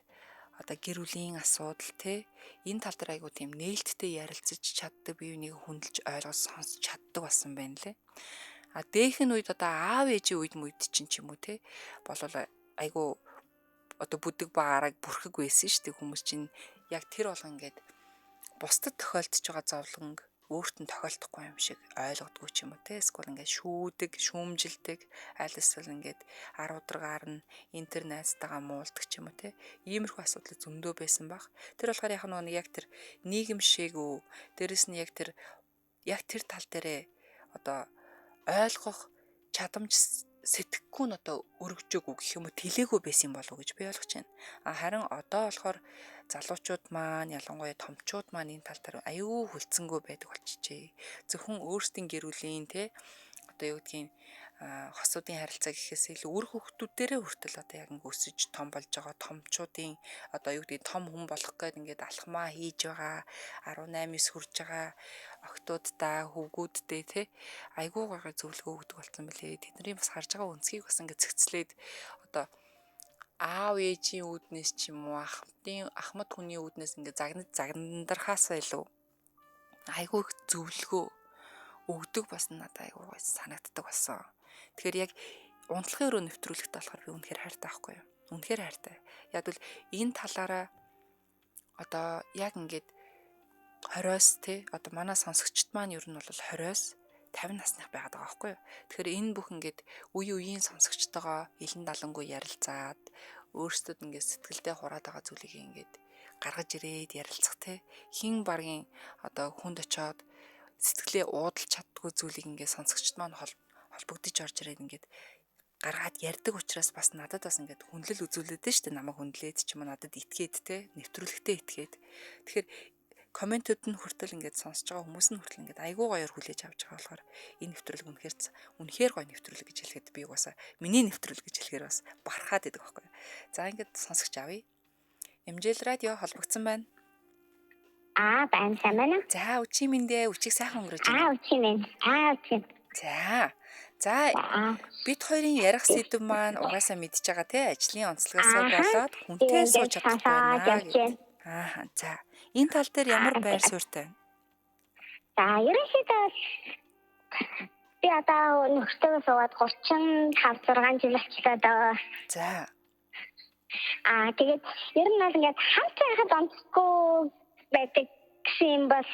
одоо гэр бүлийн асуудал те энэ тал дээр айгуу тийм нээлттэй ярилцаж чаддаг бие биенийг хүндэлж ойлгож сонсч чаддаг болсон байна лээ. Дээхэн үед одоо аав ээжийн үед чинь ч юм уу те болол айгуу одоо бүдэг баараг бүрхэг байсан шүү дээ хүмүүс чинь яг тэр болгон ингээд бусдад тохиолдож байгаа зовлон өөрт нь тохиолдохгүй юм шиг ойлгодгүй ч юм уу те эсвэл ингээд шүүдэг, шүүмжилдэг, аль эсвэл ингээд 10 удаагаар нь интернеттайгаа муулдаг ч юм уу те иймэрхүү асуудал зөндөө байсан баг. Тэр болохоор яг тэр нийгэмшээгүү дээрэс нь яг тэр тал дээрээ одоо ойлгох чадамж сэтгэхгүй нь одоо өргөжөөгүй гэх юм уу тэлээгүй байсан болов уу гэж би ойлгож байна. Харин одоо болохоор залуучууд маань ялангуяа томчууд маань энэ тал дээр аюу хүлцэнгүй байдаг болчихжээ. Зөвхөн өөрсдийн гэр бүлийн те одоо юу гэдгийг хосуудын харилцаа гэхээс илүү үр хүүхдүүдээрээ хүртэл одоо яг ингэ өсөж том болж байгаа томчуудын одоо юу гэдгийг том хүн болох гээд ингээд алхмаа хийж байгаа 18-9 хүрж байгаа охтуудтай хөвгүүдтэй те айгуу гайхаа зөвлөгөө өгдөг болсон мөлий. Тэдний бас харж байгаа өнцгийг бас ингээд цэгцлээд одоо аав ээжийн үүднээс ч юм уу ахмад хүний үүднээс ингээд загнандархаасаа илүү айгуу их зөвлөгөө өгдөг бас надад айгуу гоё санагддаг болсон. Тэгэхээр яг унтлагын өрөө нэвтрүүлэгт болохоор би үнэхээр хайртай байхгүй юу? Үнэхээр хайртай. Яг бол энэ талаараа одоо яг ингээд 20-оос те одоо манай сонсогчд маань ер нь бол 20-оос 50 насных байгаад байгаа байхгүй юу? Тэгэхээр энэ бүх ингээд үеийн сонсогчтойгоо илэн далангүй ярилцаад өөрсдөд ингээд сэтгэлдээ хураад байгаа зүйлийг ингээд гаргаж ирээд ярилцах те хин багийн одоо хүнд очоод сэтгэлээ уудалж чаддгүй зүйлийг ингээд сонсогчд маань холбогдож орж ирээд ингээд гаргаад ярьдаг учраас бас надад бас ингээд хүнлэл үзүүлээд дээ шүү дээ намайг хүндлээд ч юм уу надад итгээд те нэвтрүүлэгтээ итгээд тэгэхээр комментууд нь хүртэл ингээд сонсож байгаа хүмүүс нь хүртэл ингээд айгуу гоёор хүлээж авч байгаа болохоор энэ нэвтрүүлэг үнэхээр гоё нэвтрүүлэг гэж хэлэхэд би угаасаа миний нэвтрүүлэг гэж хэлэхээр бас бахархаад идэг байхгүй. За ингээд сонсогч авъя. Эмжэл радио холбогдсон байна. Байна сайн байна. За үчимэндээ үчиг сайхан өнгөрөөж байна. Үчимэн. Үчим. За бид хоёрын ярих сэдв маань угаасаа мэдж байгаа те ажлын онцлогоосоо болоод хүнтэй сууж чадахгүй байна. За энэ тал дээр ямар байр суурьтай вэ? За ерөнхийдөө би одоо нөхөртөө суугаад 35-6 жил болчихлоо даа. За. Тэгээд ер нь бол ингээд хамт байхад онцгүй байдаг гэсэн бас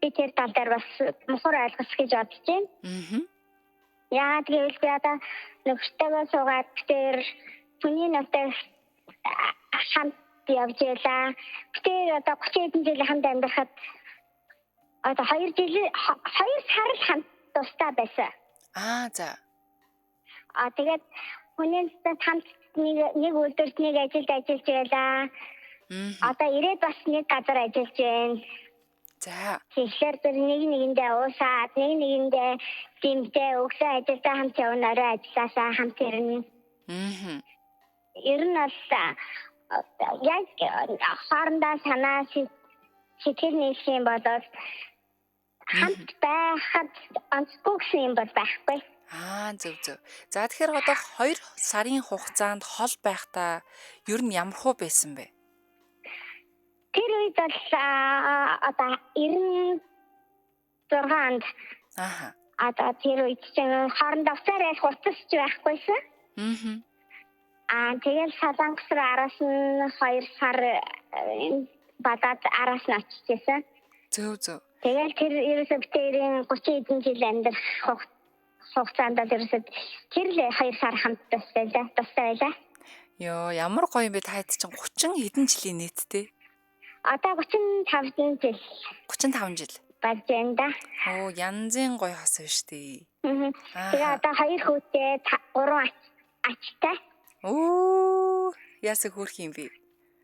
би тэр тал дээр бас мухар ойлгох гэж бодож байна. Яа тэгвэл би одоо нөхөртөө суугаад тэр хүний нөтөд хамт явж байлаа. Тэр одоо 30 хэдэн жил хамт амьдрахад одоо 2 сар л хамт тустай байсан. За. Тэгээд хүнээс хамт нэг өдөрт нэг ажилд ажиллаж байлаа. Одоо ирээд бас нэг газар ажиллаж байна. За. Тэгэхээр тэр нэгэндээ уусаад нэгэндээ дэмтэй өглөө ажилдаа хамт явна, орой ажилласаа хамт ирнэ. Ер нь бол яг хоорондоо санаа сэтгэл нийлэх юм болоод хамт байхад онцгүй гэсэн юм бол байхгүй. Зөв. За тэгэхээр одоо 2 сарын хугацаанд хол байхдаа ер нь ямархуу байсан бэ? Тэр үед бол одоо 96 онд. Одоо тэр үед чинь хоорондоо уцаар хурцсч байхгүйсэн. Тэгэл Солонгос руу араас нь 2 сар бадаад араас нь очижсэн. Зөв. Тэгэл тэр ерөөсөө битэрийн 30 хэдэн жил амьдрах хугацаанд л ерөөсөө тэр л 2 сар хамт тустай байлаа. Йоо, ямар гоё юм бэ та хэд чинь 30 хэдэн жилийн нийтдээ? Одоо 35 жил. 35 жил. Болж байна да. Янзын гоё хос байна шүү дээ. Тэгээ одоо 2 хүүтэй 3 ачтай. Яасаа хөөрх юм бэ?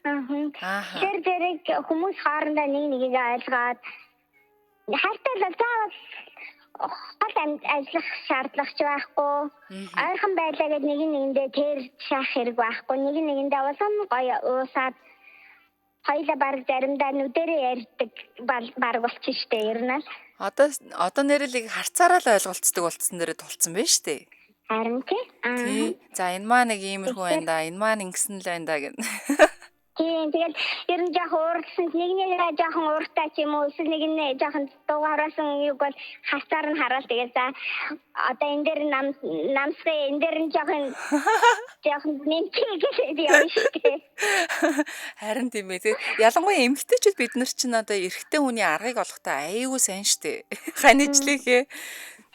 Тэр зэрэг хүмүүс хоорондоо нэгийг ойлгоод хайртай л заавал гол ажиллах шаардлага ч байхгүй. Ойрхон байлаа гэд нэгэндээ тэр шаах хэрэг байхгүй. Нэгэндээ улам гоё уусаад хоёлаа баг заримдаа нүдэрээ ярьдаг баг болчих штэ ер нь. Одоо нэрэлийг харцаараа л ойлголцдог болцсон дээрээ тулцсан байна штэ. Харин тий. За энэ маа нэг иймэрхүү байна да. Энэ маа ингэсэн л байна да гэн. Тэгэл ер нь яг уурсан нэг жоохон ууртай ч юм уу эсвэл нэг жоохон дугаараасан юг бол хасаар нь хараал тэгээ за одоо энэ дээр намсгай энэ дээр нь жоохон нэмчихээ явна шүү дээ. Харин тийм ээ. Ялангуяа эмэгтэйчүүд бид нар чинь одоо эрэгтэй хүний аргыг олохдоо аяйгуу сайн штэ. Ханижлээхээ.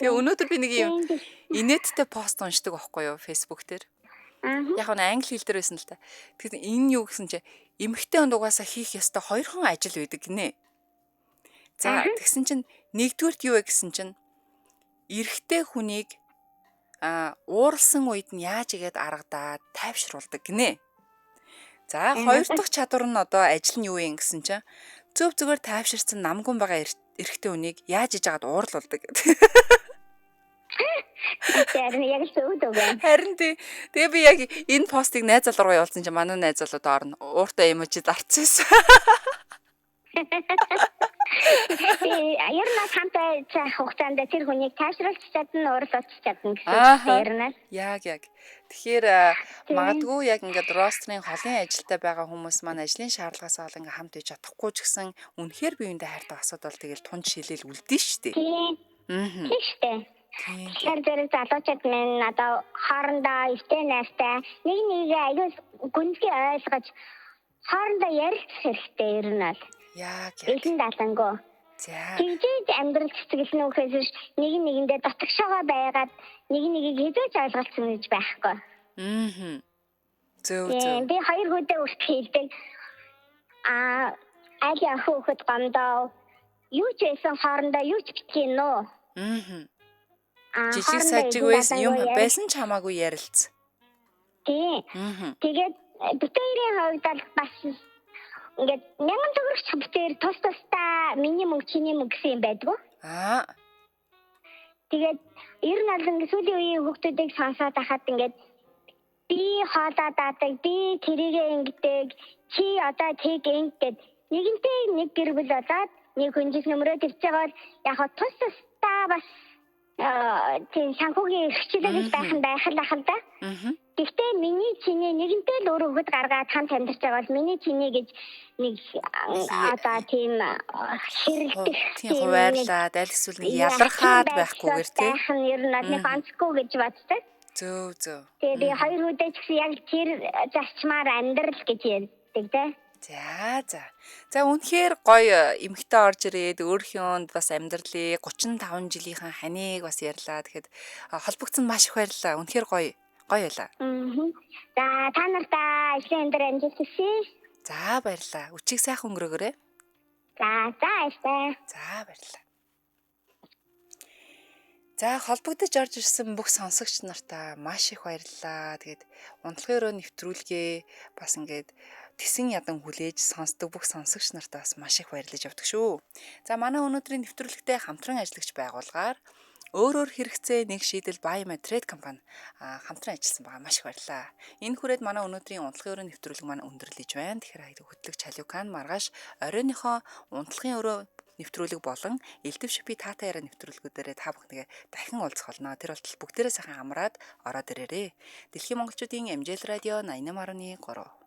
Тэгээ өнөөдөр би нэг юм инээдтэй пост уншдаг байхгүй юу Facebook дээр. Яг нь англи хэл дээр байсан л та. Тэгэхээр энэ юу гэсэн чи эмэгтэй хүнд угаасаа хийх ёстой 2 хон ажил байдаг гинэ. За тэгсэн чинь нэгдүгürt юу вэ гэсэн чинь эрэгтэй хүнийг ууралсан үед нь яаж игээд аргадаад тайвшруулдаг гинэ. За хоёр дахь чадвар нь одоо ажил нь юу вэ гэсэн чинь зөв зүгээр тайвширсан намгүн байгаа эрэгтэй хүнийг яаж иж агаад уурлуулдаг гэдэг. Харин тэгээ би яг энэ постыг найз залуу руу явуулсан чинь манай найз залуу доор нь ууртай эможи зарцсан. Ер нь хамтаа хугацаанд тэр хүнийг тайвшруулж чадна, уурлуулж чадна гэсэн ер нь. Яг. Тэгэхээр магадгүй яг ингээд рострын холын ажилтай байгаа хүмүүс маань ажлын шаардлагаас бол ингээд хамт иж чадахгүй ч гэсэн үнэхээр биеиндээ хайртай асуудал тэгэл тунж шилэл үлдэн штэ. Тийм штэ. Тэгэхээр залуучууд минь одоо хоорондоо өвтэй найстай нэгийг аюул гүнзгий ойлгож хоорондоо ярилцах хэрэгтэй ер нь бол. Яг. Элен далангуу. За. Тэгжиж амьдрал цэцгэлнэ үхээс нэгэндээ дотгошоогоо байгаад нэгийг хэзээч ойлголцсон гэж байхгүй. Зөв. Би 2 хүүтэй үрт хийдэг. Аль хүүхэд гомдоо юу ч байсан хоорондоо юу ч битгий нөө. Жижиг сажиг байсан юм байсан ч хамаагүй ярилц. Тийм. Тэгээд битэрийн хувьд бас ингээд 1000 төгрөгч битэр тусдаа миний мөнгө чиний мөнгө гэсэн юм байдгүй. Тэгээд ер нь бол ингээд сүүлийн үеийн хүүхдүүдийг сонсоод ахад ингээд би хоолоо даадаг, би тэрийгээ ингэдэг, чи одоо тэг ингэдэг. Нэгэнтэй нэг гэр бүл болоод нэг хүнжил нөмрөө тавьж байгаа бол яг тусдаа бас тийм санхүүгийн эрхчлэл гэж байх л да. Гэхдээ миний чиний нэгэнтэй л өөр өгöd гаргаад хамт амьдарч байгаа бол миний чиний гэж нэг одоо тийм хэрэлдэх тийм хуваарлаад аль эсвэл нэг ялархаад байхгүйгээр тийм ер нь нэг онцгүй гэж боддог. Зөв. Тэгээ би 2 үедээ ч гэсэн яг тэр зарчмаар амьдрал гэж ярьдаг тийм. За үнэхээр гоё эмхтэй орж ирээд өөрхөнд бас амьдралыг 35 жилийнхэн ханиг бас ярьлаа. Тэгэхэд холбогдсон маш их баярлалаа. Үнэхээр гоё Гоё байлаа. За та нартаа ажлын өндөр амжилт хүсье. За баярлалаа. Өчиг сайхан өнгөрөөгөөрэй. За баярлалаа. За баярлалаа. За холбогдож орж ирсэн бүх сонсогч нартаа маш их баярлалаа. Тэгээд унтлагын өрөө нэвтрүүлгээ бас ингээд тэсэн ядан хүлээж сонсдог бүх сонсогч нартаа бас маш их баярлаж явдаг шүү. За манай өнөөдрийн нэвтрүүлэгтээ хамтран ажиллагч байгуулгаар өөр хэрэгцээ нэг шийдэл Biomed Trade компани хамтран ажилласан байгаа. Маш их баярлалаа. Энэ хүрээд манай өнөөдрийн унтлагын өрөө нэвтрүүлэг маань өндөрлөж байна. Тэгэхээр хөтлөгч Халиукан маргааш оройныхоо унтлагын өрөө нэвтрүүлэг болон элдв шипи таата яриа нэвтрүүлгүүдээрээ та бүхнийгээ дахин уулзах болно. Тэр болтол бүгдээрээ сайхан амраад ороод ирээрээ. Дэлхийн монголчуудын амжилт радио 88.3